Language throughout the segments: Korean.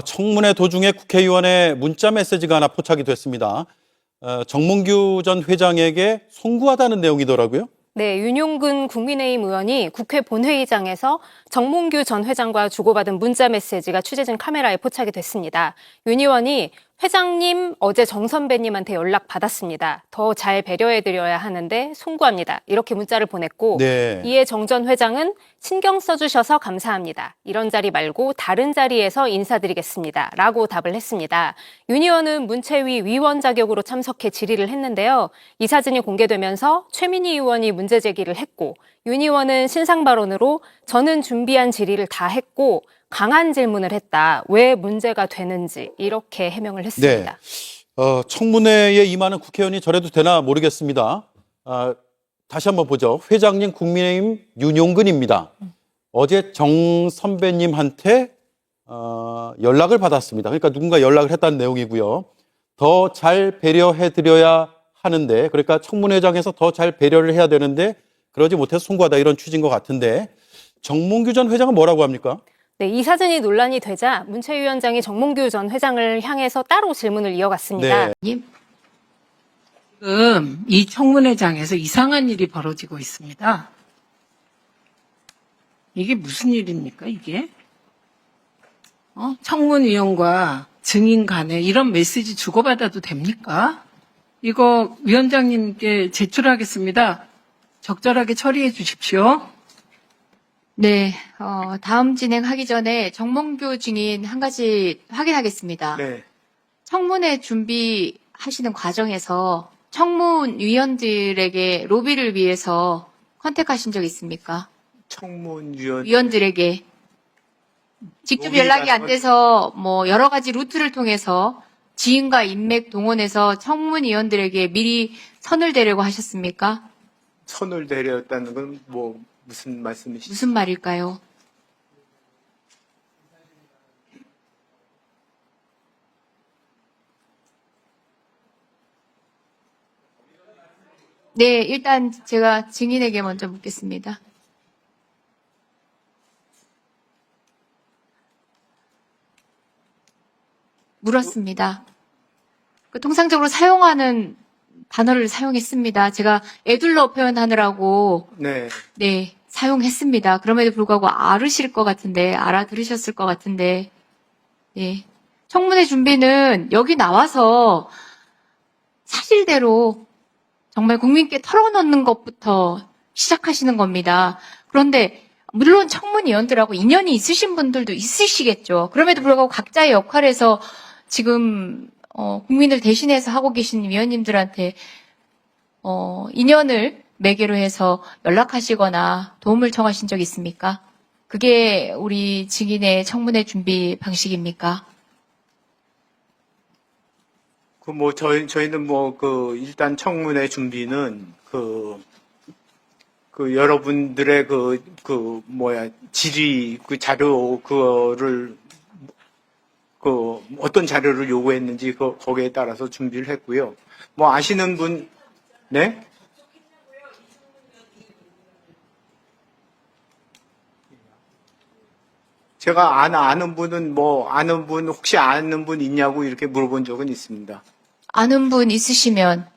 청문회 도중에 국회의원의 문자 메시지가 하나 포착이 됐습니다. 정몽규 전 회장에게 송구하다는 내용이더라고요. 네, 윤용근 국민의힘 의원이 국회 본회의장에서 정몽규 전 회장과 주고받은 문자 메시지가 취재진 카메라에 포착이 됐습니다. 윤 의원이 회장님, 어제 정 선배님한테 연락 받았습니다. 더 잘 배려해드려야 하는데 송구합니다. 이렇게 문자를 보냈고 네. 이에 정 전 회장은 신경 써주셔서 감사합니다. 이런 자리 말고 다른 자리에서 인사드리겠습니다. 라고 답을 했습니다. 윤 의원은 문체위 위원 자격으로 참석해 질의를 했는데요. 이 사진이 공개되면서 최민희 의원이 문제 제기를 했고 윤 의원은 신상 발언으로 저는 준비한 질의를 다 했고 강한 질문을 했다. 왜 문제가 되는지 이렇게 해명을 했습니다. 네. 청문회에 임하는 국회의원이 저래도 되나 모르겠습니다. 다시 한번 보죠. 회장님 국민의힘 윤용근입니다. 어제 정 선배님한테 연락을 받았습니다. 그러니까 누군가 연락을 했다는 내용이고요. 더 잘 배려해드려야 하는데, 그러니까 청문회장에서 더 잘 배려를 해야 되는데 그러지 못해서 송구하다, 이런 취지인 것 같은데, 정몽규 전 회장은 뭐라고 합니까? 네, 이 사진이 논란이 되자 문체위원장이 정몽규 전 회장을 향해서 따로 질문을 이어갔습니다. 네. 지금 이 청문회장에서 이상한 일이 벌어지고 있습니다. 이게 무슨 일입니까, 이게? 청문위원과 증인 간에 이런 메시지 주고받아도 됩니까? 이거 위원장님께 제출하겠습니다. 적절하게 처리해 주십시오. 네, 다음 진행하기 전에 정몽규 증인 한 가지 확인하겠습니다. 네. 청문회 준비하시는 과정에서 청문위원들에게 로비를 위해서 컨택하신 적 있습니까? 위원들에게 직접 연락이 안 돼서 뭐 여러 가지 루트를 통해서 지인과 인맥 동원해서 청문위원들에게 미리 선을 대려고 하셨습니까? 선을 내렸다는 건 뭐 무슨 말씀이시죠? 무슨 말일까요? 네, 일단 제가 증인에게 먼저 묻겠습니다. 물었습니다. 통상적으로 사용하는 단어를 사용했습니다. 제가 애둘러 표현하느라고 네. 사용했습니다. 그럼에도 불구하고 알아들으셨을 것 같은데, 네. 청문회 준비는 여기 나와서 사실대로 정말 국민께 털어놓는 것부터 시작하시는 겁니다. 그런데 물론 청문위원들하고 인연이 있으신 분들도 있으시겠죠. 그럼에도 불구하고 각자의 역할에서 지금 국민을 대신해서 하고 계신 위원님들한테 인연을 매개로 해서 연락하시거나 도움을 청하신 적 있습니까? 그게 우리 증인의 청문회 준비 방식입니까? 저희는 일단 청문회 준비는 여러분들의 질의, 자료, 그거를, 어떤 자료를 요구했는지 거기에 따라서 준비를 했고요. 아시는 분, 네? 제가 아는 분은 혹시 아는 분 있냐고 이렇게 물어본 적은 있습니다. 아는 분 있으시면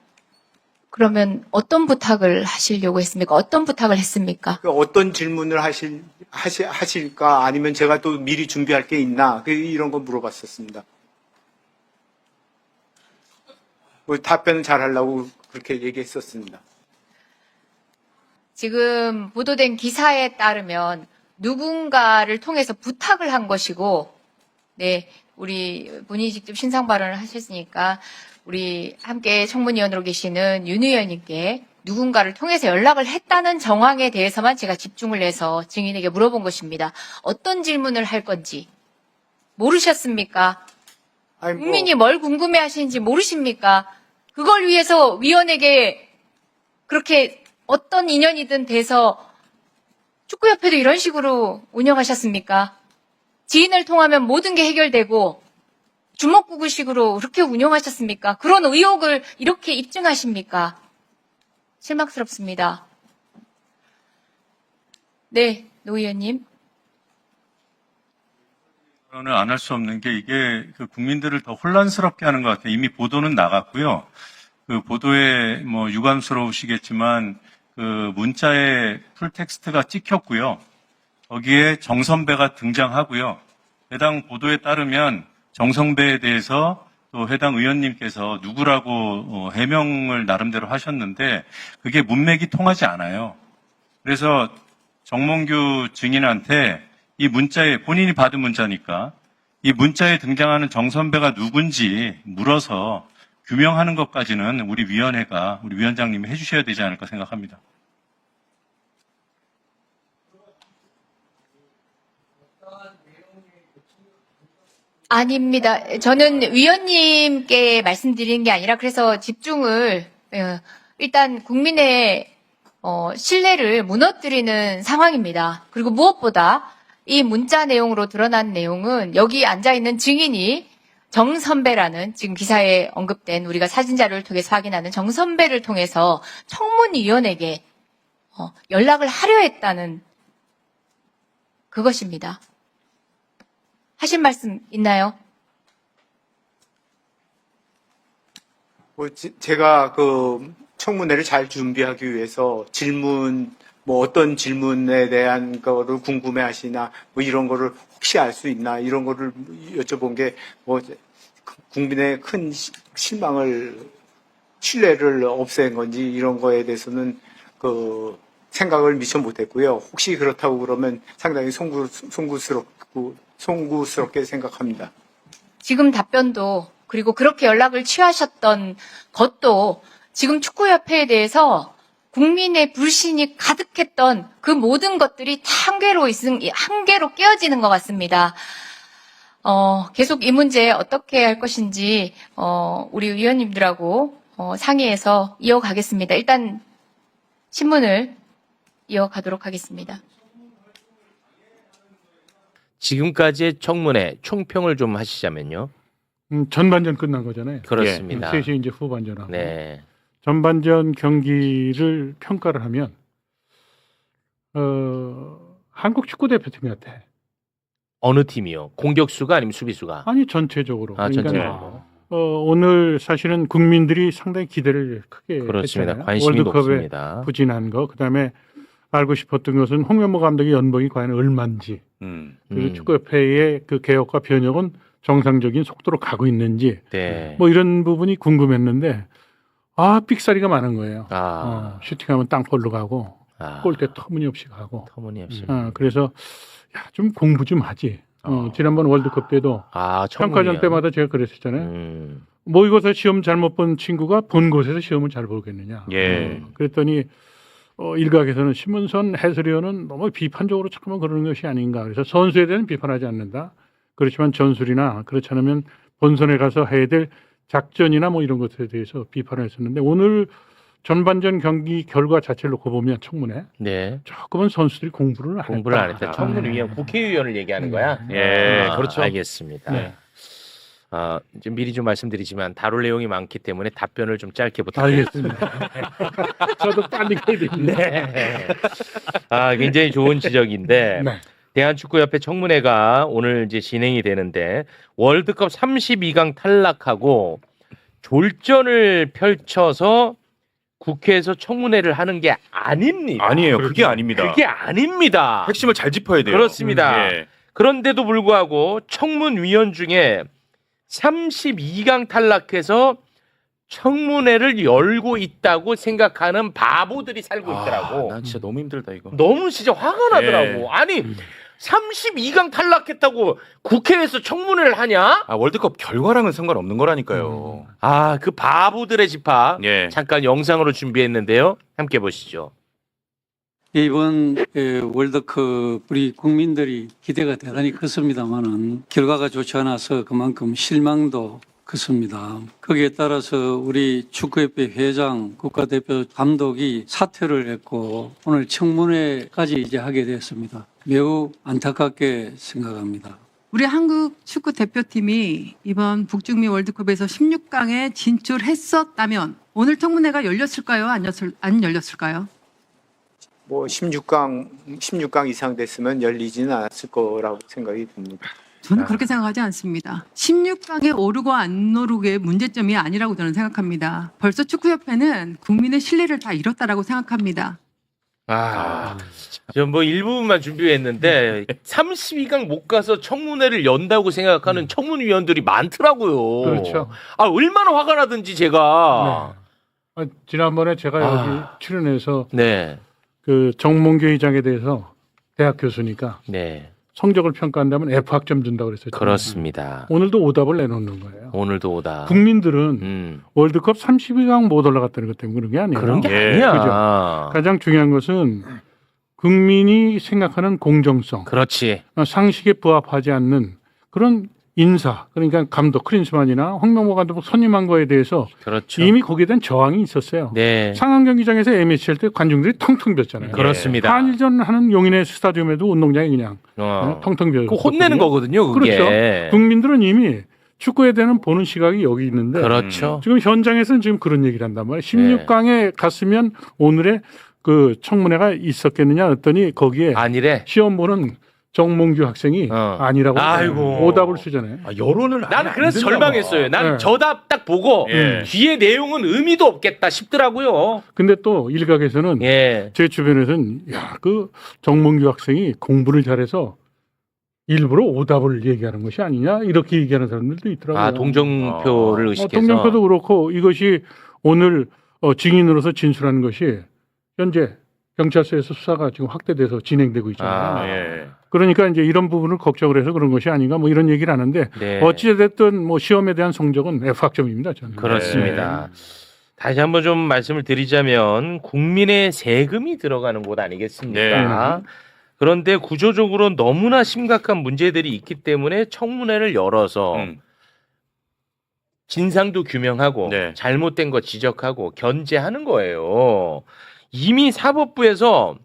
그러면 어떤 부탁을 하시려고 했습니까? 어떤 부탁을 했습니까? 어떤 질문을 하실까? 아니면 제가 또 미리 준비할 게 있나? 이런 거 물어봤었습니다. 답변을 잘 하려고 그렇게 얘기했었습니다. 지금 보도된 기사에 따르면 누군가를 통해서 부탁을 한 것이고, 네, 우리 본인이 직접 신상 발언을 하셨으니까 우리 함께 청문위원으로 계시는 윤 의원님께 누군가를 통해서 연락을 했다는 정황에 대해서만 제가 집중을 해서 증인에게 물어본 것입니다. 어떤 질문을 할 건지 모르셨습니까? 국민이 뭘 궁금해하시는지 모르십니까? 그걸 위해서 위원에게 그렇게 어떤 인연이든 돼서 축구협회도 이런 식으로 운영하셨습니까? 지인을 통하면 모든 게 해결되고 주먹구구식으로 그렇게 운영하셨습니까? 그런 의혹을 이렇게 입증하십니까? 실망스럽습니다. 네, 노 의원님. 발언을 안 할 수 없는 게 이게 그 국민들을 더 혼란스럽게 하는 것 같아요. 이미 보도는 나갔고요. 그 보도에 뭐 유감스러우시겠지만 그 문자에 풀텍스트가 찍혔고요. 거기에 정 선배가 등장하고요. 해당 보도에 따르면 정 선배에 대해서 또 해당 의원님께서 누구라고 해명을 나름대로 하셨는데 그게 문맥이 통하지 않아요. 그래서 정몽규 증인한테 이 문자에 본인이 받은 문자니까 이 문자에 등장하는 정 선배가 누군지 물어서 규명하는 것까지는 우리 위원회가 우리 위원장님이 해주셔야 되지 않을까 생각합니다. 아닙니다. 저는 위원님께 말씀드리는 게 아니라 그래서 집중을 일단 국민의 신뢰를 무너뜨리는 상황입니다. 그리고 무엇보다 이 문자 내용으로 드러난 내용은 여기 앉아있는 증인이 정 선배라는 지금 기사에 언급된 우리가 사진 자료를 통해서 확인하는 정 선배를 통해서 청문위원에게 연락을 하려 했다는 그것입니다. 하실 말씀 있나요? 제가 그 청문회를 잘 준비하기 위해서 질문, 뭐 어떤 질문에 대한 거를 궁금해 하시나, 뭐 이런 거를 혹시 알 수 있나, 이런 거를 여쭤본 게, 뭐, 국민의 큰 신뢰를 없앤 건지, 이런 거에 대해서는 그 생각을 미처 못 했고요. 혹시 그렇다고 그러면 상당히 송구스럽게 생각합니다. 지금 답변도 그리고 그렇게 연락을 취하셨던 것도 지금 축구협회에 대해서 국민의 불신이 가득했던 그 모든 것들이 다 한계로 깨어지는 것 같습니다. 계속 이 문제 어떻게 할 것인지 우리 위원님들하고 상의해서 이어가겠습니다. 일단 신문을 이어가도록 하겠습니다. 지금까지의 청문회 총평을 좀 하시자면요. 전반전 끝난 거잖아요. 그렇습니다. 셋이 이제 후반전하고. 네. 전반전 경기를 평가를 하면 한국 축구 대표팀 같아. 어느 팀이요? 공격수가 아니면 수비수가? 아니 전체적으로. 전체적으로. 오늘 사실은 국민들이 상당히 기대를 크게 그렇습니다. 했잖아요. 관심이 월드컵에 높습니다. 부진한 거. 그다음에 알고 싶었던 것은 홍명보 감독의 연봉이 과연 얼마인지. 그리고 축구협회의 그 개혁과 변혁은 정상적인 속도로 가고 있는지. 네. 뭐 이런 부분이 궁금했는데 삑사리가 많은 거예요. 슈팅하면 땅볼로 가고 골대 터무니없이 가고. 터무니없이. 그래서 좀 공부 좀 하지. 지난번 월드컵 때도 평가전 때마다 제가 그랬었잖아요. 모의고사 시험 잘못 본 친구가 본 곳에서 시험을 잘 보겠느냐. 그랬더니 일각에서는 신문선 해설위원은 너무 비판적으로 자꾸만 그러는 것이 아닌가. 그래서 선수에 대한 비판하지 않는다. 그렇지만 전술이나 그렇지 않으면 본선에 가서 해야 될 작전이나 뭐 이런 것에 대해서 비판을 했었는데 오늘 전반전 경기 결과 자체를 놓고 보면 청문회 네. 조금은 선수들이 공부를 안 했다. 청문위원 국회의원을 얘기하는 거야? 예, 그렇죠. 알겠습니다. 네. 좀 미리 좀 말씀드리지만 다룰 내용이 많기 때문에 답변을 좀 짧게 부탁드립니다. 알겠습니다. 저도 빨리 가야 됩니다. 네. 굉장히 좋은 지적인데 네. 대한축구협회 청문회가 오늘 이제 진행이 되는데 월드컵 32강 탈락하고 졸전을 펼쳐서 국회에서 청문회를 하는 게 아닙니다. 아니에요. 그게 아닙니다. 그게 아닙니다. 핵심을 잘 짚어야 돼요. 그렇습니다. 그런데도 불구하고 청문위원 중에 32강 탈락해서 청문회를 열고 있다고 생각하는 바보들이 살고 있더라고. 난 진짜 너무 힘들다 이거. 너무 진짜 화가 나더라고. 아니 32강 탈락했다고 국회에서 청문회를 하냐? 월드컵 결과랑은 상관없는 거라니까요. 그 바보들의 집합 잠깐 영상으로 준비했는데요. 함께 보시죠. 이번 월드컵 우리 국민들이 기대가 대단히 컸습니다만은 결과가 좋지 않아서 그만큼 실망도 컸습니다. 거기에 따라서 우리 축구협회 회장, 국가대표 감독이 사퇴를 했고 오늘 청문회까지 이제 하게 됐습니다. 매우 안타깝게 생각합니다. 우리 한국 축구 대표팀이 이번 북중미 월드컵에서 16강에 진출했었다면 오늘 청문회가 열렸을까요? 안 열렸을까요? 뭐 16강 이상 됐으면 열리지는 않았을 거라고 생각이 듭니다. 저는 그렇게 생각하지 않습니다. 16강에 오르고 안 오르고의 문제점이 아니라고 저는 생각합니다. 벌써 축구협회는 국민의 신뢰를 다 잃었다라고 생각합니다. 저 뭐 일부분만 준비했는데 32강 못 가서 청문회를 연다고 생각하는 청문위원들이 많더라고요. 그렇죠. 얼마나 화가 나든지 제가. 지난번에 제가 여기 출연해서 네. 그 정몽규 회장에 대해서 대학 교수니까 네. 성적을 평가한다면 F 학점 준다고 그랬었죠. 그렇습니다. 오늘도 오답을 내놓는 거예요. 오늘도 오다. 국민들은 월드컵 32강 못 올라갔다는 것 때문에 그런 게 아니에요. 그런 게 예. 아니야. 그죠? 가장 중요한 것은 국민이 생각하는 공정성, 그렇지. 상식에 부합하지 않는 그런 인사, 그러니까 감독 크린스만이나 홍명보 감독 선임한 거에 대해서 그렇죠. 이미 거기에 대한 저항이 있었어요. 네. 상암 경기장에서 MH 할 때 관중들이 텅텅 비었잖아요. 그렇습니다. 한일전 하는 용인의 스타디움에도 운동장이 그냥 텅텅 비었어요. 그 혼내는 거거든요, 그게. 그렇죠. 국민들은 이미 축구에 대한 보는 시각이 여기 있는데 그렇죠. 지금 현장에서는 지금 그런 얘기를 한단 말이에요. 16강에 갔으면 오늘의 그 청문회가 있었겠느냐 했더니 거기에 아니래. 시험 보는 정몽규 학생이 아니라고 아이고. 오답을 쓰잖아요. 여론을 나는 그래서 절망했어요. 나는 네. 저 답 딱 보고 예. 뒤에 내용은 의미도 없겠다 싶더라고요. 근데 또 일각에서는 예. 제 주변에서는 야, 그 정몽규 학생이 공부를 잘해서 일부러 오답을 얘기하는 것이 아니냐 이렇게 얘기하는 사람들도 있더라고요. 동정표를 의식해서. 동정표도 그렇고 이것이 오늘 증인으로서 진술하는 것이 현재 경찰서에서 수사가 지금 확대돼서 진행되고 있잖아요. 예. 그러니까 이제 이런 부분을 걱정을 해서 그런 것이 아닌가 뭐 이런 얘기를 하는데 네. 어찌됐든 뭐 시험에 대한 성적은 F 학점입니다. 저는. 그렇습니다. 다시 한번 좀 말씀을 드리자면 국민의 세금이 들어가는 곳 아니겠습니까? 그런데 구조적으로 너무나 심각한 문제들이 있기 때문에 청문회를 열어서 진상도 규명하고 네. 잘못된 거 지적하고 견제하는 거예요. 이미 사법부에서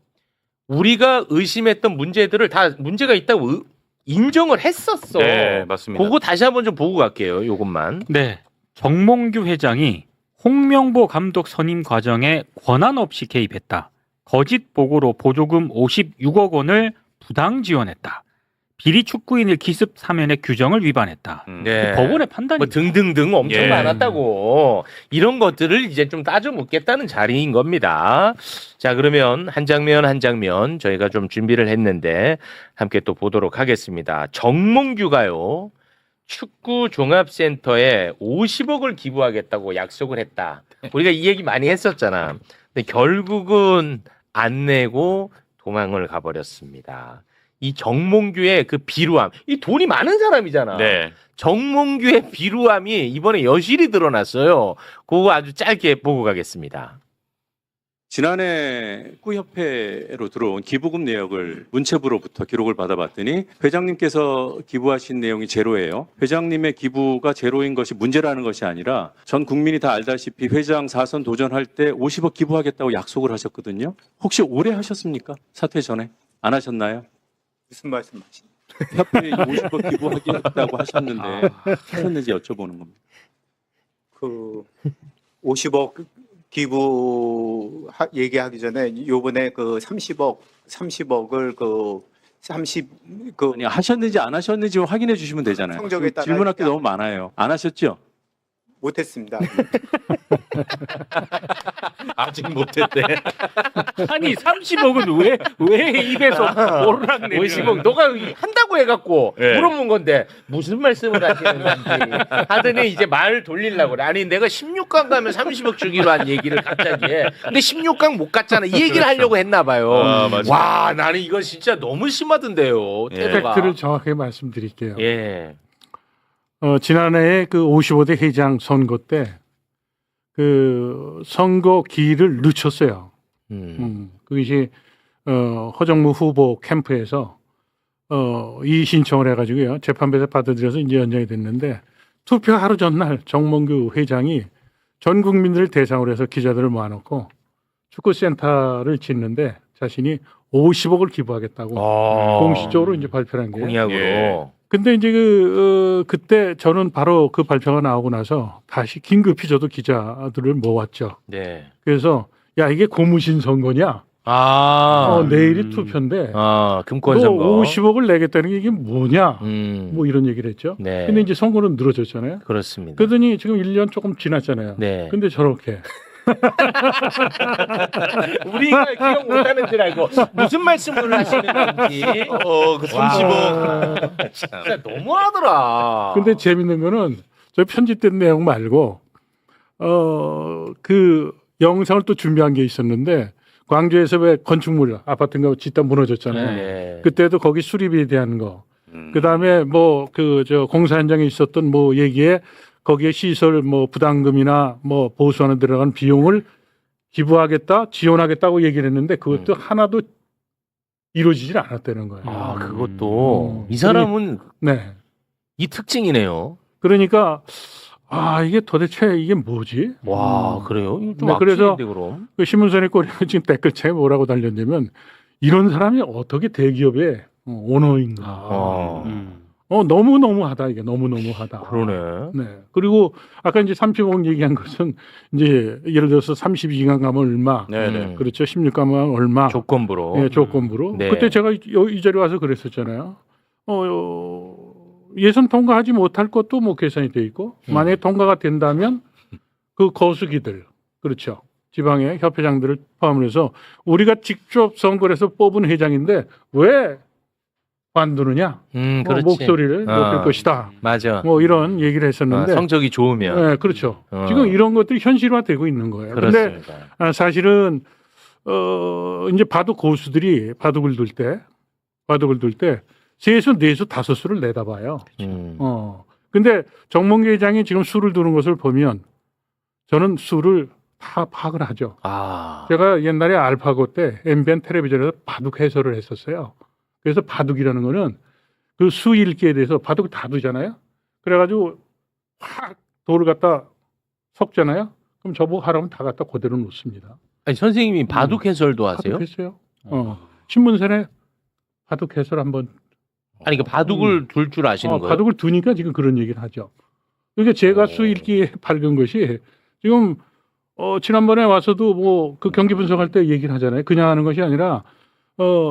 우리가 의심했던 문제들을 다 문제가 있다고 인정을 했었어. 네, 맞습니다. 그거 다시 한번 좀 보고 갈게요. 요것만. 네. 정몽규 회장이 홍명보 감독 선임 과정에 권한 없이 개입했다. 거짓 보고로 보조금 56억 원을 부당 지원했다. 비리 축구인을 기습 사면의 규정을 위반했다. 네. 법원의 판단이 뭐 등등등 엄청 예. 많았다고. 이런 것들을 이제 좀 따져 묻겠다는 자리인 겁니다. 자, 그러면 한 장면 한 장면 저희가 좀 준비를 했는데 함께 또 보도록 하겠습니다. 정몽규가요. 축구 종합센터에 50억을 기부하겠다고 약속을 했다. 우리가 이 얘기 많이 했었잖아. 근데 결국은 안 내고 도망을 가버렸습니다. 이 정몽규의 그 비루함, 이 돈이 많은 사람이잖아. 네. 정몽규의 비루함이 이번에 여실히 드러났어요. 그거 아주 짧게 보고 가겠습니다. 지난해 축구협회로 들어온 기부금 내역을 문체부로부터 기록을 받아봤더니 회장님께서 기부하신 내용이 제로예요. 회장님의 기부가 제로인 것이 문제라는 것이 아니라 전 국민이 다 알다시피 회장 4선 도전할 때 50억 기부하겠다고 약속을 하셨거든요. 혹시 올해 하셨습니까? 사퇴 전에? 안 하셨나요? 무슨 말씀하시죠? 협회에 50억 기부하겠다고 하셨는데 하셨는지 여쭤보는 겁니다. 그 50억 기부 얘기하기 전에 요번에 그 30억을 아니, 하셨는지 안 하셨는지 확인해 주시면 되잖아요. 성적에 따라 질문할 게 너무 많아요. 안 하셨죠? 못했습니다. 아직 못했대. 아니 30억은 왜 입에서 오르락내리락 50억 너가 한다고 해갖고 네. 물어본 건데 무슨 말씀을 하시는 건지 하더니 이제 말을 돌리려고 그래. 아니 내가 16강 가면 30억 주기로 한 얘기를 갑자기 해. 근데 16강 못 갔잖아. 이 얘기를 하려고 했나 봐요. 와 나는 이건 진짜 너무 심하던데요. 태도가. 팩트를 정확하게 말씀드릴게요. 예. 지난해에 그 55대 회장 선거 때 그 선거 기일을 늦췄어요. 그것이 허정무 후보 캠프에서 이 신청을 해가지고요 재판부에서 받아들여서 이제 연장이 됐는데 투표 하루 전날 정몽규 회장이 전 국민들을 대상으로 해서 기자들을 모아놓고 축구센터를 짓는데 자신이 50억을 기부하겠다고 공식적으로 이제 발표한 게요. 공약으로. 예. 근데 이제 그때 저는 바로 그 발표가 나오고 나서 다시 긴급히 저도 기자들을 모았죠. 네. 그래서 야 이게 고무신 선거냐? 내일이 투표인데 금권 너 선거. 50억을 내겠다는 게 이게 뭐냐? 뭐 이런 얘기를 했죠. 네. 근데 이제 선거는 늘어졌잖아요. 그렇습니다. 그러더니 지금 1년 조금 지났잖아요. 네. 근데 저렇게 우리가 기억 못하는 줄 알고 무슨 말씀을 하시는 건지. 그 30억. 진짜 너무하더라. 근데 재밌는 거는 저 편집된 내용 말고 그 영상을 또 준비한 게 있었는데 광주에서 왜 건축물 아파트인가 짓다 무너졌잖아요. 네. 그때도 거기 수리비에 대한 거. 그다음에 뭐 그 저 공사 현장에 있었던 뭐 얘기에 거기에 시설 뭐 부담금이나 뭐 보수하는 들어간 비용을 기부하겠다, 지원하겠다고 얘기를 했는데 그것도 하나도 이루어지질 않았다는 거예요. 그것도 이 사람은 네. 이 특징이네요. 그러니까 이게 도대체 이게 뭐지? 와, 그래요? 이거 좀 네, 그래서 악질인데, 그럼. 그 신문선에 꼬리가 지금 댓글창에 뭐라고 달렸냐면 이런 사람이 어떻게 대기업의 오너인가? 너무너무하다 이게 너무너무하다. 그러네. 네. 그리고 아까 이제 30억 얘기한 것은 이제 예를 들어서 32시간 가면 얼마, 네네. 그렇죠. 16 가면 얼마, 조건부로. 네, 조건부로. 네. 그때 제가 이 자리에 와서 그랬었잖아요. 예선 통과하지 못할 것도 뭐 계산이 돼 있고 만약에 통과가 된다면 그 거수기들, 그렇죠. 지방의 협회장들을 포함을 해서 우리가 직접 선거를 해서 뽑은 회장인데 왜 관두느냐? 그렇지. 목소리를 높일 것이다. 맞아. 뭐 이런 얘기를 했었는데 성적이 좋으면. 네, 그렇죠. 지금 이런 것들이 현실화되고 있는 거예요. 그런데 그렇습니다. 사실은 이제 바둑 고수들이 바둑을 둘 때 세수, 네수, 다섯수를 내다봐요. 근데 정몽규 회장이 지금 수를 두는 것을 보면 저는 수를 다 파악을 하죠. 제가 옛날에 알파고 때 MBN 텔레비전에서 바둑 해설을 했었어요. 그래서 바둑이라는 거는 그 수 읽기에 대해서 바둑을 다 두잖아요. 그래가지고 확 돌을 갖다 섞잖아요. 그럼 저보고 하라면 다 갖다 그대로 놓습니다. 아니, 선생님이 바둑 해설도 하세요? 바둑 했어요. 신문선에 바둑 해설 한번. 아니, 그 바둑을 둘 줄 아시는 거예요? 바둑을 두니까 지금 그런 얘기를 하죠. 그러니까 제가 수 읽기에 밝은 것이 지금 지난번에 와서도 뭐 그 경기 분석할 때 얘기를 하잖아요. 그냥 하는 것이 아니라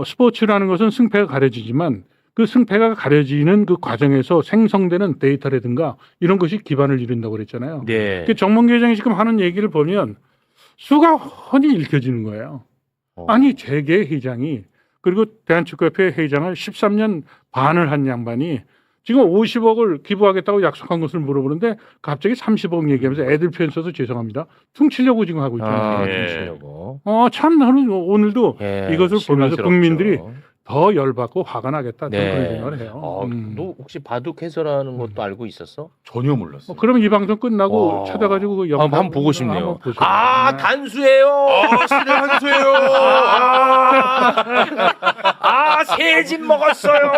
스포츠라는 것은 승패가 가려지지만 그 승패가 가려지는 그 과정에서 생성되는 데이터라든가 이런 것이 기반을 이룬다고 그랬잖아요. 네. 그 정몽규 회장이 지금 하는 얘기를 보면 수가 훤히 읽혀지는 거예요. 아니 재계 회장이 그리고 대한축구협회 회장을 13년 반을 한 양반이 지금 50억을 기부하겠다고 약속한 것을 물어보는데 갑자기 30억 얘기하면서 애들 표현 써서 죄송합니다. 퉁치려고 지금 하고 있잖아요. 퉁치려고. 참 나는 오늘도 이것을 보면서 실망스럽죠. 국민들이 더 열받고 화가 나겠다. 저는 네. 그런 생각을 해요. 너 혹시 바둑 해설하는 것도 알고 있었어? 전혀 몰랐어요. 그러면 이 방송 끝나고 찾아가지고 그 영상 한번 보고 싶네요. 한번 보세요. 단수예요. 신의 한수예요. 새집 먹었어요.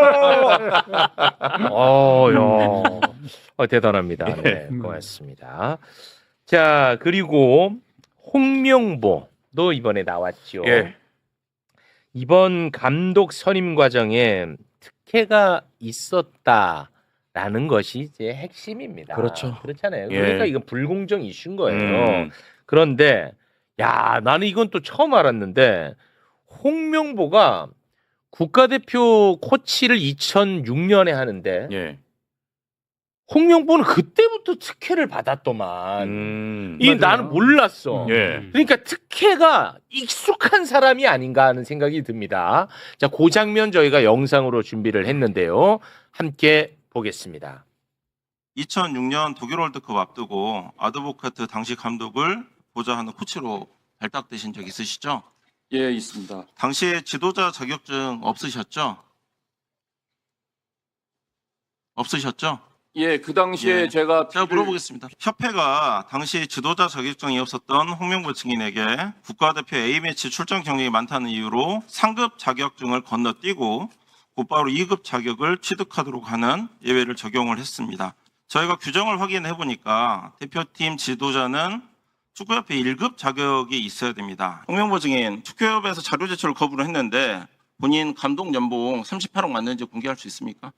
대단합니다. 네, 고맙습니다. 자, 그리고 홍명보도 이번에 나왔죠. 예. 이번 감독 선임 과정에 특혜가 있었다라는 것이 이제 핵심입니다. 그렇죠. 그렇잖아요. 예. 그러니까 이건 불공정 이슈인 거예요. 그런데 나는 이건 또 처음 알았는데 홍명보가 국가대표 코치를 2006년에 하는데 예. 홍명보는 그때부터 특혜를 받았더만. 나는 몰랐어. 예. 그러니까 특혜가 익숙한 사람이 아닌가 하는 생각이 듭니다. 자, 그 장면 저희가 영상으로 준비를 했는데요. 함께 보겠습니다. 2006년 독일 월드컵 앞두고 아드보카트 당시 감독을 보좌하는 코치로 발탁되신 적 있으시죠? 예, 있습니다. 당시에 지도자 자격증 없으셨죠? 없으셨죠? 예, 그 당시에 예. 제가 물어보겠습니다. 협회가 당시 지도자 자격증이 없었던 홍명보 증인에게 국가대표 A매치 출전 경력이 많다는 이유로 상급 자격증을 건너뛰고 곧바로 2급 자격을 취득하도록 하는 예외를 적용을 했습니다. 저희가 규정을 확인해 보니까 대표팀 지도자는 축구협회 1급 자격이 있어야 됩니다. 홍명보 증인, 축구협에서 자료 제출을 거부를 했는데 본인 감독 연봉 38억 맞는지 공개할 수 있습니까?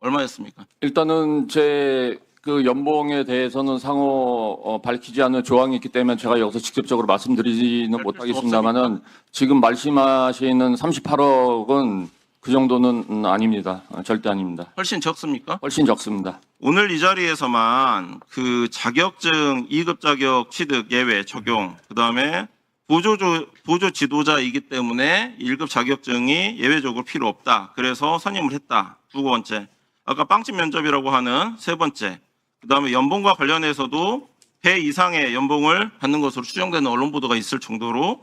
얼마였습니까? 일단은 제 그 연봉에 대해서는 상호 밝히지 않는 조항이 있기 때문에 제가 여기서 직접적으로 말씀드리지는 못하겠습니다만은 지금 말씀하시는 38억은 그 정도는 아닙니다. 절대 아닙니다. 훨씬 적습니까? 훨씬 적습니다. 오늘 이 자리에서만 그 자격증 2급 자격 취득 예외 적용, 그다음에 보조 지도자이기 때문에 1급 자격증이 예외적으로 필요 없다. 그래서 선임을 했다. 두 번째. 아까 빵집 면접이라고 하는 세 번째. 그다음에 연봉과 관련해서도 배 이상의 연봉을 받는 것으로 추정되는 언론 보도가 있을 정도로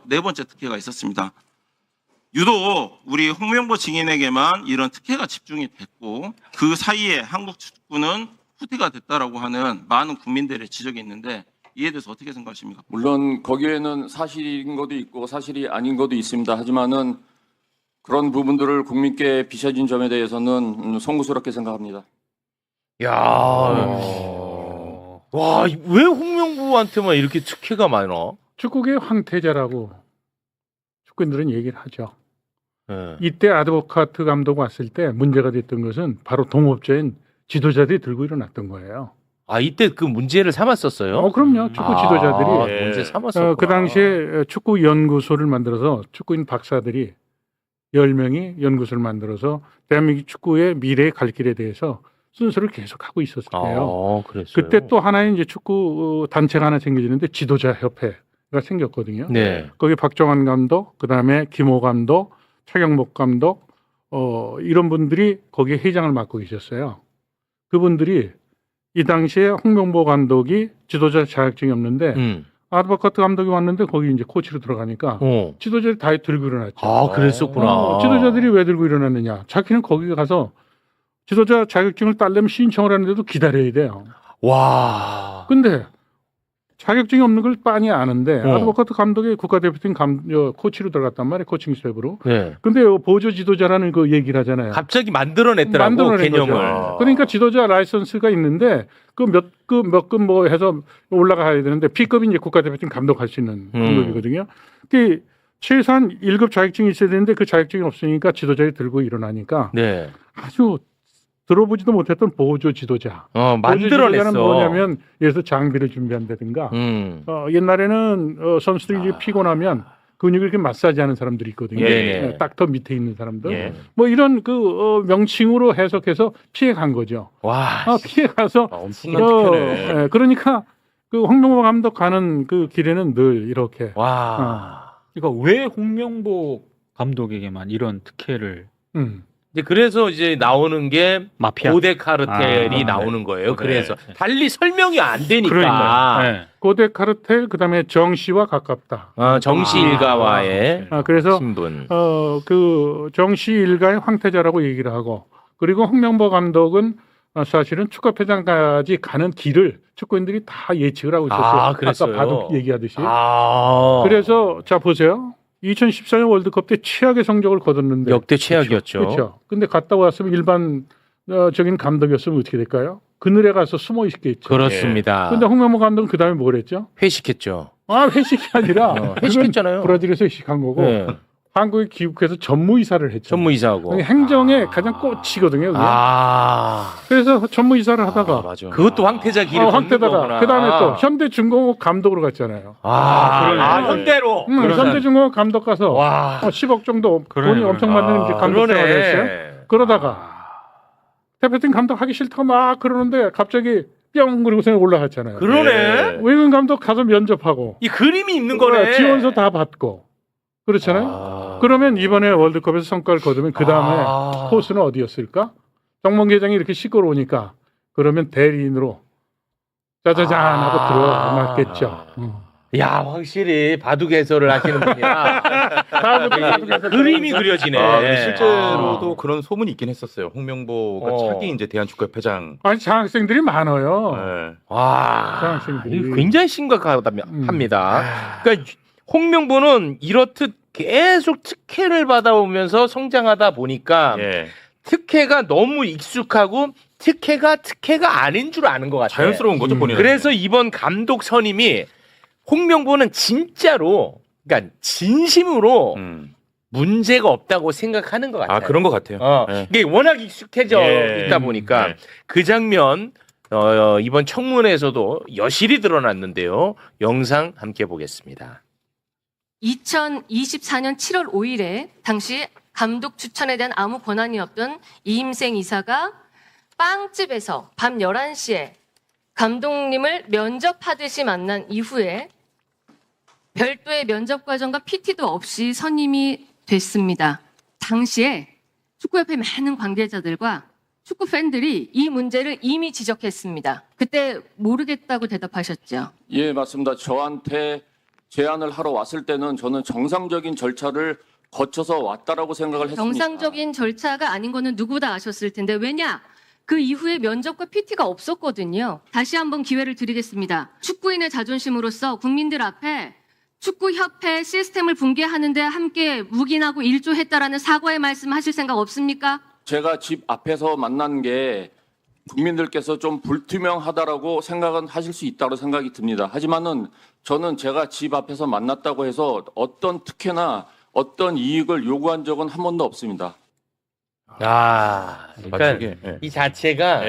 네 번째 특혜가 있었습니다. 유독 우리 홍명보 증인에게만 이런 특혜가 집중이 됐고 그 사이에 한국 축구는 후퇴가 됐다라고 하는 많은 국민들의 지적이 있는데 이에 대해서 어떻게 생각하십니까? 물론 거기에는 사실인 것도 있고 사실이 아닌 것도 있습니다. 하지만은 그런 부분들을 국민께 비춰진 점에 대해서는 송구스럽게 생각합니다. 야, 와, 왜 홍명보한테만 이렇게 특혜가 많아? 축구계 황태자라고 축구인들은 얘기를 하죠. 네. 이때 아드보카트 감독 왔을 때 문제가 됐던 것은 바로 동업자인 지도자들이 들고 일어났던 거예요. 아, 이때 그 문제를 삼았었어요? 그럼요. 축구 지도자들이 문제 삼았었구나. 그 당시에 축구 연구소를 만들어서 축구인 박사들이 10명이 연구소를 만들어서 대한민국 축구의 미래의 갈 길에 대해서 순서를 계속 하고 있었어요. 그랬어요. 그때 또 하나의 이제 축구 단체가 하나 생겨지는데 지도자 협회가 생겼거든요. 네. 거기 박정환 감독, 그다음에 김호 감독, 차경목 감독, 이런 분들이 거기에 회장을 맡고 계셨어요. 그분들이 이 당시에 홍명보 감독이 지도자 자격증이 없는데 아드보카트 감독이 왔는데 거기 이제 코치로 들어가니까 지도자들이 다 들고 일어났죠. 아, 그랬었구나. 지도자들이 왜 들고 일어났느냐? 자기는 거기 가서 지도자 자격증을 따려면 신청을 하는데도 기다려야 돼요. 와. 근데 자격증이 없는 걸 빤히 아는데 아드보카트 감독이 국가대표팀 코치로 들어갔단 말이에요. 코칭 스텝으로. 네. 근데 보조 지도자라는 그 얘기를 하잖아요. 갑자기 만들어냈더라고, 만들어낸 개념을. 거죠. 그러니까 지도자 라이선스가 있는데 그 몇 급 뭐 해서 올라가야 되는데 B급이 이제 국가대표팀 감독할 수 있는 등급이거든요. 그 최소한 1급 자격증이 있어야 되는데 그 자격증이 없으니까 지도자를 들고 일어나니까 네. 아주 들어보지도 못했던 보조 지도자. 만들어냈어. 보조 지도자는 뭐냐면 예를 들어서 장비를 준비한다든가 옛날에는 선수들이 이제 피곤하면 근육을 이렇게 마사지하는 사람들이 있거든요. 예. 딱 더 밑에 있는 사람들. 예. 뭐 이런 그 명칭으로 해석해서 피해간 거죠. 와. 피해가서 엄청난 특혜네. 그러니까 그 홍명보 감독 가는 그 길에는 늘 이렇게. 와. 그러니까 왜 홍명보 감독에게만 이런 특혜를? 이제 그래서 이제 나오는 게 마피아 고대 카르텔이 나오는 거예요. 그래서 달리 설명이 안 되니까. 네. 고대 카르텔 그다음에 정씨와 가깝다. 정씨 일가와의 그래서 신분. 그 정씨 일가의 황태자라고 얘기를 하고 그리고 홍명보 감독은 사실은 축구회장까지 가는 길을 축구인들이 다 예측을 하고 있었어요. 그랬어요? 아까 바둑 얘기하듯이. 그래서 자 보세요. 2014년 월드컵 때 최악의 성적을 거뒀는데 역대 최악이었죠. 그렇죠. 근데 갔다 왔으면 일반적인 감독이었으면 어떻게 될까요? 그늘에 가서 숨어 있겠죠. 그렇습니다. 근데 홍명보 감독은 그 다음에 뭘 했죠? 회식했죠. 회식이 아니라 회식했잖아요. 브라질에서 회식한 거고 네. 한국에 귀국해서 전무이사를 했죠. 전무이사하고. 행정의 가장 꽃이거든요. 그게. 그래서 전무이사를 하다가 맞아. 그것도 황태자 길을 걷는 황태다가 거구나. 그다음에 또 현대중공업 감독으로 갔잖아요. 현대로. 현대중공업 감독 가서 10억 정도 돈이 엄청 많은 이제 감독 생활을 했어요. 그러다가 대표팀 감독 하기 싫다고 막 그러는데 갑자기 뿅 그러고서 올라갔잖아요. 그러네. 외국인 감독 가서 면접하고 이 그림이 있는 거네. 지원서 다 받고 그렇잖아요. 그러면 이번에 월드컵에서 성과를 거두면 그 다음에 코스는 어디였을까? 정몽 회장이 이렇게 시끄러우니까 그러면 대리인으로 짜자잔 하고 들어갔겠죠. 야, 확실히 바둑 해설을 하시는 분이야. 그림이 그려지네. 실제로도 그런 소문이 있긴 했었어요. 홍명보가 차기 이제 대한축구협회장. 아니 장학생들이 많아요. 와, 장학생들이 굉장히 심각합니다. 그러니까 홍명보는 이렇듯 계속 특혜를 받아오면서 성장하다 보니까 특혜가 너무 익숙하고 특혜가 아닌 줄 아는 것 같아요. 자연스러운 거죠, 본인은. 그래서 이번 감독 선임이 홍명보는 진짜로, 그러니까 진심으로 문제가 없다고 생각하는 것 같아요. 그런 것 같아요. 이게 워낙 익숙해져 있다 보니까 그 장면 이번 청문회에서도 여실히 드러났는데요. 영상 함께 보겠습니다. 2024년 7월 5일에 당시 감독 추천에 대한 아무 권한이 없던 이임생 이사가 빵집에서 밤 11시에 감독님을 면접하듯이 만난 이후에 별도의 면접 과정과 PT도 없이 선임이 됐습니다. 당시에 축구협회 많은 관계자들과 축구 팬들이 이 문제를 이미 지적했습니다. 그때 모르겠다고 대답하셨죠? 예, 맞습니다. 저한테 제안을 하러 왔을 때는 저는 정상적인 절차를 거쳐서 왔다라고 생각을 했습니다. 정상적인 절차가 아닌 거는 누구보다 아셨을 텐데 왜냐? 그 이후에 면접과 PT가 없었거든요. 다시 한번 기회를 드리겠습니다. 축구인의 자존심으로서 국민들 앞에 축구협회 시스템을 붕괴하는데 함께 묵인하고 일조했다라는 사과의 말씀 하실 생각 없습니까? 제가 집 앞에서 만난 게 국민들께서 좀 불투명하다라고 생각은 하실 수 있다고 생각이 듭니다. 하지만은 저는 제가 집 앞에서 만났다고 해서 어떤 특혜나 어떤 이익을 요구한 적은 한 번도 없습니다. 그러니까 이 자체가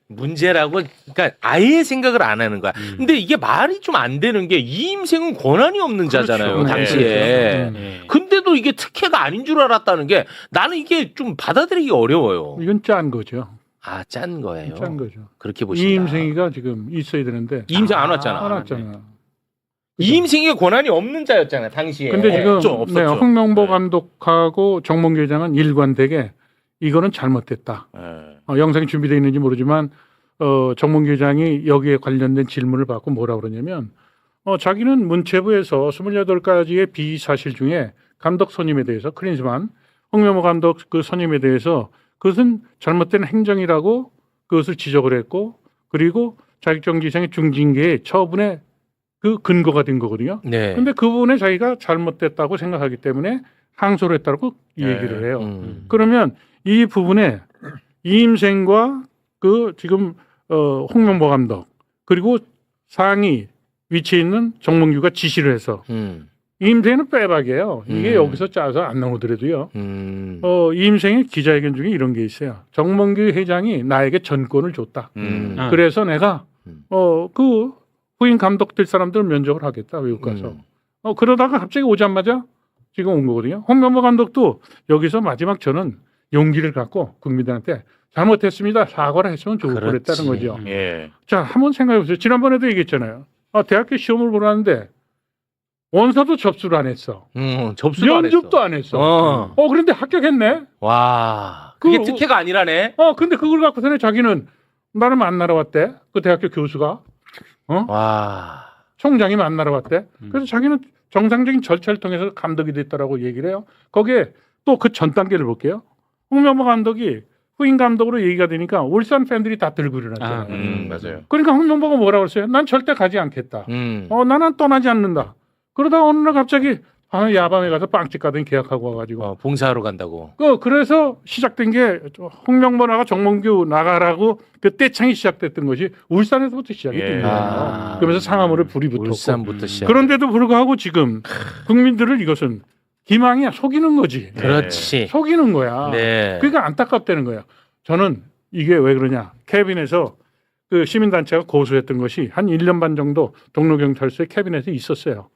문제라고, 그러니까 아예 생각을 안 하는 거야. 근데 이게 말이 좀 안 되는 게 이임생은 권한이 없는 자잖아요, 당시에. 근데도 이게 특혜가 아닌 줄 알았다는 게 나는 이게 좀 받아들이기 어려워요. 이건 짠 거죠. 짠 거예요. 짠 거죠. 그렇게 보시다. 이임생이가 지금 있어야 되는데 이임생 안 왔잖아. 안 왔잖아. 이임생이 권한이 없는 자였잖아요, 당시에. 근데 지금 없었죠. 홍명보 감독하고 정몽규 회장은 일관되게 이거는 잘못됐다. 영상이 준비되어 있는지 모르지만 정몽규 회장이 여기에 관련된 질문을 받고 뭐라 그러냐면 자기는 문체부에서 28가지의 비사실 중에 감독 선임에 대해서 클린스만 홍명보 감독 그 선임에 대해서 그것은 잘못된 행정이라고 그것을 지적을 했고 그리고 자격정지이상의 중징계의 처분의 그 근거가 된 거거든요. 네. 근데 그 부분에 자기가 잘못됐다고 생각하기 때문에 항소를 했다고 얘기를 해요. 그러면 이 부분에 이임생과 그 지금 홍명보 감독 그리고 상위 위치에 있는 정몽규가 지시를 해서 이임생은 빼박이에요. 이게 여기서 짜서 안 나오더라도요. 이임생의 기자회견 중에 이런 게 있어요. 정몽규 회장이 나에게 전권을 줬다. 그래서 내가 그 후임 감독들 사람들 면접을 하겠다 외국 가서. 그러다가 갑자기 오자마자 지금 온 거거든요. 홍명보 감독도 여기서 마지막 저는 용기를 갖고 국민들한테 잘못했습니다. 사과를 했으면 좋을 뻔했다는 거죠. 자, 한번 생각해 보세요. 지난번에도 얘기했잖아요. 대학교 시험을 보러 왔는데 원서도 접수를 안 했어. 접수도 면접도 안 했어. 그런데 합격했네. 와, 그게 특혜가 아니라네. 근데 그걸 갖고서는 자기는 나를 만나러 왔대. 그 대학교 교수가. 와. 총장이 만나러 왔대. 그래서 자기는 정상적인 절차를 통해서 감독이 됐다라고 얘기를 해요. 거기에 또 그 전 단계를 볼게요. 홍명보 감독이 후임 감독으로 얘기가 되니까 울산 팬들이 다 들고 일어났잖아요. 맞아요. 그러니까 홍명보가 뭐라고 했어요? 난 절대 가지 않겠다. 나는 떠나지 않는다. 그러다 어느 날 갑자기 야밤에 가서 빵집 가더니 계약하고 와가지고 봉사하러 간다고. 그래서 시작된 게 홍명보 나가 정몽규 나가라고 그 떼창이 시작됐던 것이 울산에서부터 시작이 된 거예요. 그러면서 상하모를 불이 붙었고. 울산부터 시작. 그런데도 불구하고 지금 국민들을 이것은 기망이야, 속이는 거지. 그렇지. 속이는 거야. 네. 그러니까 안타깝다는 거예요. 저는 이게 왜 그러냐. 캐빈에서 그 시민단체가 고소했던 것이 한 1년 반 정도 동로경찰서의 캐빈에서 있었어요.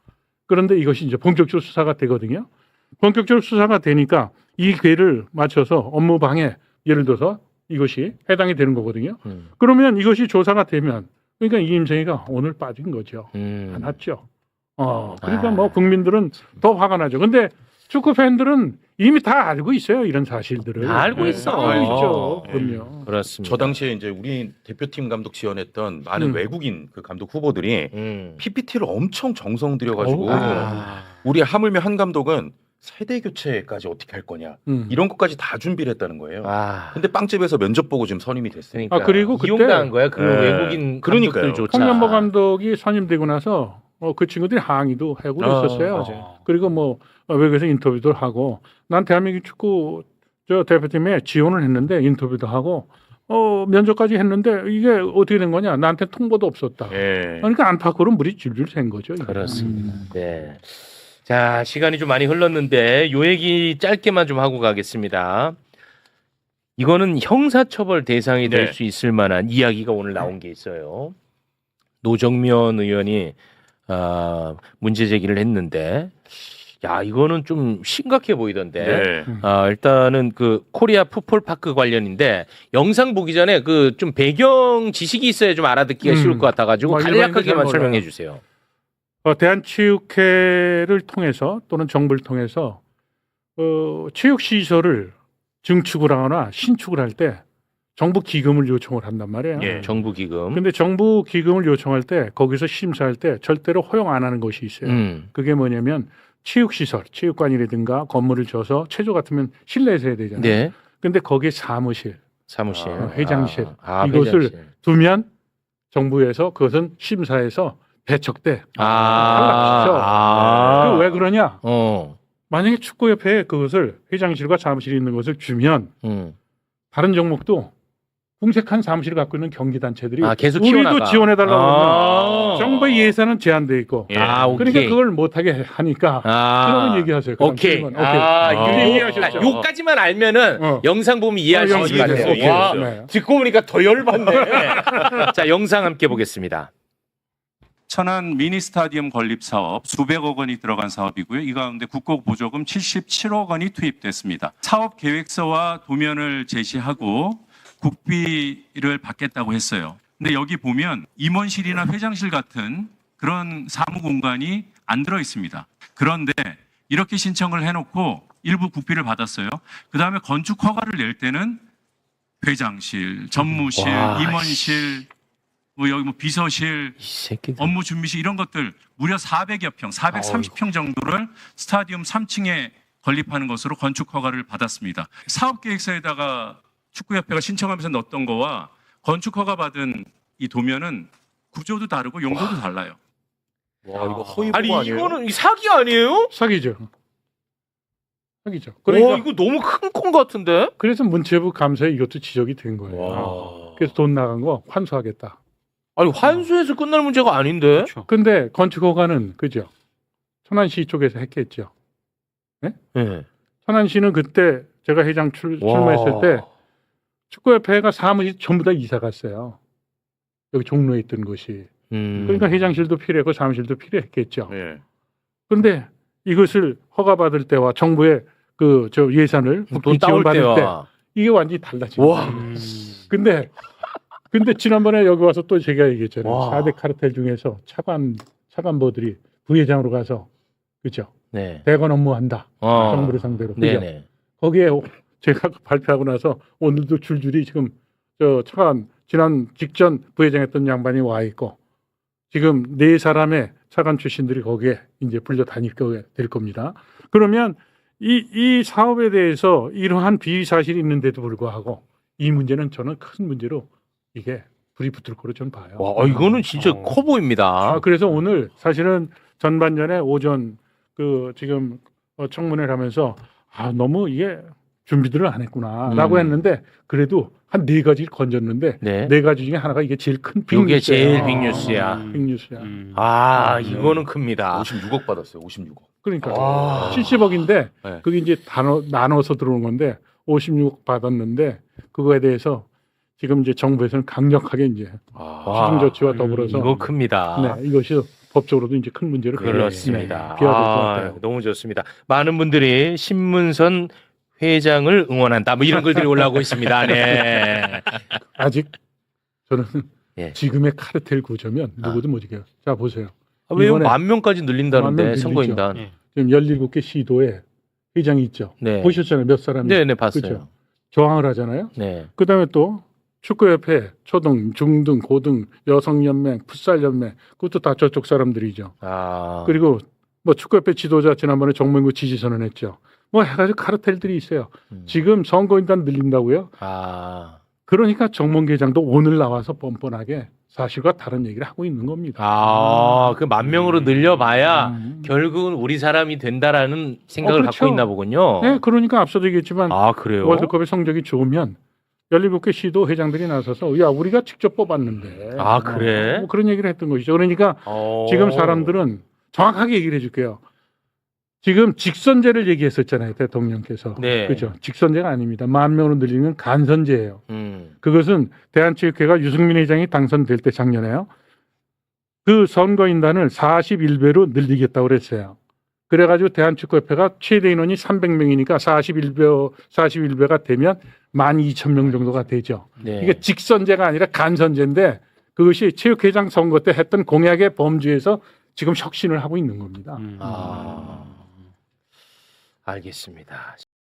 그런데 이것이 이제 본격적으로 수사가 되거든요. 본격적으로 수사가 되니까 이 궤를 맞춰서 업무 방해, 예를 들어서 이것이 해당이 되는 거거든요. 그러면 이것이 조사가 되면 그러니까 이임생이가 오늘 빠진 거죠. 안 왔죠. 그러니까 뭐 국민들은 더 화가 나죠. 근데 축구 팬들은 이미 다 알고 있어요. 이런 사실들을. 다 알고 있어. 알고 있죠. 그럼요. 그렇습니다. 저 당시에 이제 우리 대표팀 감독 지원했던 많은 외국인 그 감독 후보들이 PPT를 엄청 정성 들여가지고 우리 하물며 한 감독은 세대 교체까지 어떻게 할 거냐 이런 것까지 다 준비를 했다는 거예요. 근데 빵집에서 면접 보고 지금 선임이 됐으니까. 그리고 그때 이용당한 거야. 그 외국인 감독들조차. 홍명보 감독이 선임되고 나서 그 친구들이 항의도 하고 있었어요. 그리고 뭐 외국에서 인터뷰도 하고 난 대한민국 축구 저 대표팀에 지원을 했는데 인터뷰도 하고 면접까지 했는데 이게 어떻게 된 거냐? 나한테 통보도 없었다. 그러니까 안팎으로 물이 줄줄 샌 거죠. 이게. 그렇습니다. 네. 자, 시간이 좀 많이 흘렀는데 요 얘기 짧게만 좀 하고 가겠습니다. 이거는 형사처벌 대상이 될 네. 수 있을 만한 이야기가 오늘 나온 게 있어요. 노정면 의원이 문제 제기를 했는데, 야 이거는 좀 심각해 보이던데. 네. 일단은 그 코리아 풋볼 파크 관련인데 영상 보기 전에 그 좀 배경 지식이 있어야 좀 알아듣기가 쉬울 것 같아가지고 간략하게만 설명해 주세요. 대한체육회를 통해서 또는 정부를 통해서 체육시설을 증축을 하거나 신축을 할 때 정부 기금을 요청을 한단 말이에요. 예. 정부 기금. 근데 정부 기금을 요청할 때 거기서 심사할 때 절대로 허용 안 하는 것이 있어요. 그게 뭐냐면 체육시설, 체육관이라든가 건물을 져서 체조 같으면 실내에서 해야 되잖아요. 네. 근데 거기에 사무실, 회장실 이것을 회장실. 두면 정부에서 그것은 심사해서 배척돼. 탈락시켜. 왜 그러냐? 만약에 축구협회에 그것을 회장실과 사무실이 있는 것을 주면 다른 종목도 궁색한 사무실을 갖고 있는 경기단체들이 계속 우리도 키워나가. 지원해달라고 하면 정부의 예산은 제한돼 있고 그러니까 그걸 못하게 하니까 그러면 얘기하세요. 오케이. 이해하셨죠? 요까지만 알면은 영상 보면 이해할 수 있을 것 같아요. 와, 네. 듣고 보니까 더 열받네. 자, 영상 함께 보겠습니다. 천안 미니 스타디움 건립 사업 수백억 원이 들어간 사업이고요. 이 가운데 국고 보조금 77억 원이 투입됐습니다. 사업 계획서와 도면을 제시하고 국비를 받겠다고 했어요. 근데 여기 보면 임원실이나 회장실 같은 그런 사무 공간이 안 들어 있습니다. 그런데 이렇게 신청을 해놓고 일부 국비를 받았어요. 그 다음에 건축 허가를 낼 때는 회장실, 전무실, 임원실, 여기 비서실, 업무 준비실 이런 것들 무려 400여 평, 430평 정도를 스타디움 3층에 건립하는 것으로 건축 허가를 받았습니다. 사업 계획서에다가 축구협회가 신청하면서 넣었던 거와 건축 허가 받은 이 도면은 구조도 다르고 용도도 달라요. 와 이거 허위 아니 보고 아니에요? 이거는 사기 아니에요? 사기죠. 그러니까 이거 너무 큰 건 같은데? 그래서 문체부 감사에 이것도 지적이 된 거예요. 그래서 돈 나간 거 환수하겠다. 아니 환수해서 끝날 문제가 아닌데? 근데 건축 허가는 그죠? 천안시 쪽에서 했겠죠. 네? 네. 천안시는 그때 제가 회장 출마했을 때 축구협회가 사무실 전부 다 이사 갔어요. 여기 종로에 있던 곳이. 그러니까 회장실도 필요했고 사무실도 필요했겠죠. 그런데 이것을 허가받을 때와 정부의 예산을 국비 지원받을 때 이게 완전히 달라진 거예요. 근데 지난번에 여기 와서 또 제가 얘기했잖아요. 4대 카르텔 중에서 차관보들이 부회장으로 가서 그죠? 네. 대관 업무한다. 정부를 상대로. 그죠? 거기에 제가 발표하고 나서 오늘도 줄줄이 지금 차관 지난 직전 부회장했던 양반이 와 있고 지금 4사람의 차관 출신들이 거기에 이제 불려 다니게 될 겁니다. 그러면 이 사업에 대해서 이러한 비위 사실이 있는데도 불구하고 이 문제는 저는 큰 문제로 이게 불이 붙을 거로 저는 봐요. 와, 이거는 진짜 커 보입니다. 그래서 오늘 사실은 전반전에 오전 지금 청문회를 하면서 너무 이게 준비들을 안 했구나라고 했는데 그래도 한 4가지를 건졌는데 4가지 중에 하나가 이게 제일 큰 빅뉴스예요. 이게 제일 빅뉴스야. 빅뉴스야. 이거는 큽니다. 56억 받았어요. 56억. 그러니까 70억인데 그게 이제 나눠서 들어오는 건데 56억 받았는데 그거에 대해서 지금 이제 정부에서는 강력하게 이제 추징 조치와 더불어서 이거 큽니다. 네, 이것이 법적으로도 이제 큰 문제를 그렇습니다. 비화될 것 같아요. 너무 좋습니다. 많은 분들이 신문선 회장을 응원한다. 뭐 이런 글들이 올라오고 있습니다. 네. 아직 저는 지금의 카르텔 구조면 누구도 못 이겨요. 자 보세요. 왜요? 10,000명까지 늘린다는데 선거인단. 지금 17개 시도에 회장이 있죠. 보셨잖아요. 몇 사람이. 네네 봤어요. 그렇죠? 저항을 하잖아요. 그다음에 또 축구협회 초등, 중등, 고등, 여성연맹, 풋살연맹 그것도 다 저쪽 사람들이죠. 그리고 뭐 축구협회 지도자 지난번에 정몽구 지지선언 했죠. 뭐 해가지고 카르텔들이 있어요. 지금 선거인단 늘린다고요? 그러니까 정몽구 회장도 오늘 나와서 뻔뻔하게 사실과 다른 얘기를 하고 있는 겁니다. 그 10,000명으로 늘려봐야 결국은 우리 사람이 된다라는 생각을 그렇죠. 갖고 있나 보군요. 네, 그러니까 앞서도 얘기했지만 그래요? 월드컵의 성적이 좋으면 17개 시도 회장들이 나서서 야 우리가 직접 뽑았는데 그래? 뭐 그런 얘기를 했던 것이죠. 그러니까 지금 사람들은 정확하게 얘기를 해줄게요. 지금 직선제를 얘기했었잖아요, 대통령께서. 네. 그죠? 직선제가 아닙니다. 10,000명으로 늘리는 건 간선제예요. 그것은 대한체육회가 유승민 회장이 당선될 때 작년에요. 그 선거인단을 41배로 늘리겠다고 그랬어요. 그래가지고 대한축구협회가 최대 인원이 300명이니까 41배가 되면 12,000명 정도가 되죠. 네. 이게 직선제가 아니라 간선제인데 그것이 체육회장 선거 때 했던 공약의 범주에서 지금 혁신을 하고 있는 겁니다. 알겠습니다.